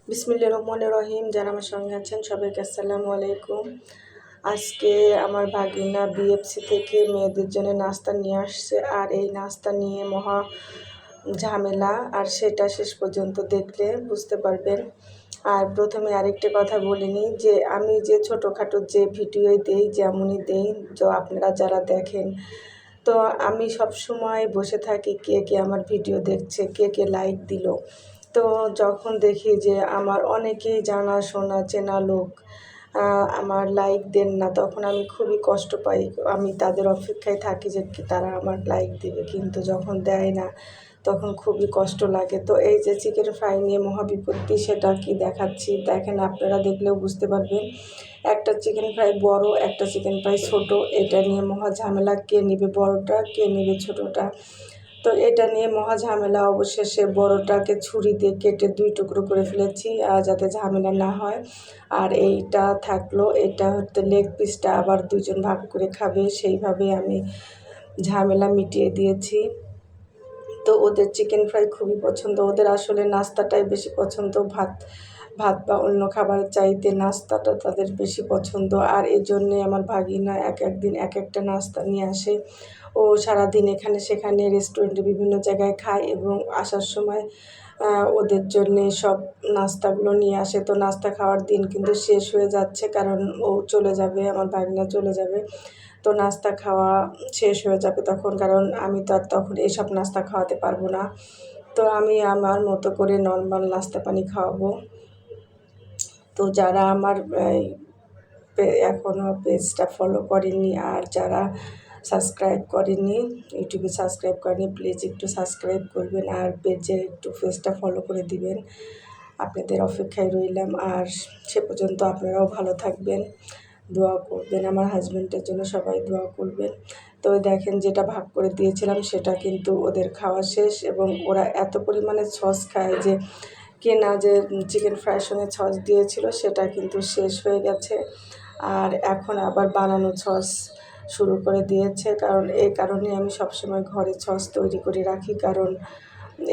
বিসমিল্লাহির রহমানির রহিম। যারা আমার সঙ্গে আছেন সবাইকে আসসালামু আলাইকুম। আজকে আমার ভাগিনা বিএফসি থেকে মেয়েদের জন্য নাস্তা নিয়ে আসছে, আর এই নাস্তা নিয়ে মহা ঝামেলা, আর সেটা শেষ পর্যন্ত দেখলে বুঝতে পারবেন। আর প্রথমে আরেকটা কথা বলিনি যে আমি যে ছোটোখাটো যে ভিডিও দেই, যেমনই দেই, তো আপনারা যারা দেখেন, তো আমি সব সময় বসে থাকি কে কে আমার ভিডিও দেখছে, কে কে লাইক দিল। তো যখন দেখি যে আমার অনেকেই জানাশোনা চেনা লোক আমার লাইক দেন না, তখন আমি খুবই কষ্ট পাই। আমি তাদের অপেক্ষায় থাকি যে তারা আমার লাইক দেবে, কিন্তু যখন দেয় না তখন খুবই কষ্ট লাগে। তো এই যে চিকেন ফ্রাই নিয়ে মহাবিপত্তি, সেটা কি দেখাচ্ছি, দেখেন, আপনারা দেখলেও বুঝতে পারবেন। একটা চিকেন ফ্রাই বড়, একটা চিকেন ফ্রাই ছোট, এটা নিয়ে মহা ঝামেলা, কে নেবে বড়টা, কে নেবে ছোটটা। তো এটা নিয়ে মহা ঝামেলা। অবশেষে বড়টাকে ছুরি দিয়ে কেটে 2 টুকরো করে ফেলেছি যাতে ঝামেলা না হয়। আর এইটা থাকলো, এটা হচ্ছে লেগ পিসটা আবার 2 জন ভাগ করে খাবে, সেইভাবে আমি ঝামেলা মিটিয়ে দিয়েছি। তো ওদের চিকেন ফ্রাই খুবই পছন্দ, ওদের আসলে নাস্তাটাই বেশি পছন্দ, ভাত ভাত বা অন্য খাবারের চাইতে নাস্তাটা তাদের বেশি পছন্দ। আর এই জন্যে আমার ভাগিনা এক একদিন এক একটা নাস্তা নিয়ে আসে। ও সারাদিন এখানে সেখানে রেস্টুরেন্টে বিভিন্ন জায়গায় খায় এবং আসার সময় ওদের জন্যে সব নাস্তাগুলো নিয়ে আসে। তো নাস্তা খাওয়ার দিন কিন্তু শেষ হয়ে যাচ্ছে, কারণ ও চলে যাবে, আমার ভাগিনা চলে যাবে। তো নাস্তা খাওয়া শেষ হয়ে যাবে তখন, কারণ আমি তো আর তখন এইসব নাস্তা খাওয়াতে পারবো না। তো আমি আমার মতো করে নর্মাল নাস্তা পানি খাওয়াবো। তো যারা আমার এখনও পেজটা ফলো করেনি, আর যারা সাবস্ক্রাইব করেনি, ইউটিউবে সাবস্ক্রাইব করেনি, প্লিজ একটু সাবস্ক্রাইব করবেন, আর পেজে একটু পেজটা ফলো করে দিবেন। আপনাদের অপেক্ষায় রইলাম। আর সে পর্যন্ত আপনারাও ভালো থাকবেন, দোয়া করবেন, আমার হাজব্যান্ডের জন্য সবাই দোয়া করবেন। তো দেখেন, যেটা ভাগ করে দিয়েছিলাম সেটা কিন্তু ওদের খাওয়া শেষ, এবং ওরা এত পরিমাণে সস খায় যে কেনা যে চিকেন ফ্রাইয়ের সঙ্গে সস দিয়েছিল সেটা কিন্তু শেষ হয়ে গেছে। আর এখন আবার বানানো সস শুরু করে দিয়েছে, কারণ এই কারণে আমি সবসময় ঘরে সস তৈরি করে রাখি, কারণ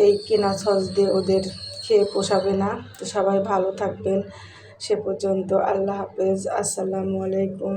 এই কেনা সস দিয়ে ওদের খেয়ে পোষাবে না। তো সবাই ভালো থাকবেন, সে পর্যন্ত আল্লাহ হাফেজ, আসসালামু আলাইকুম।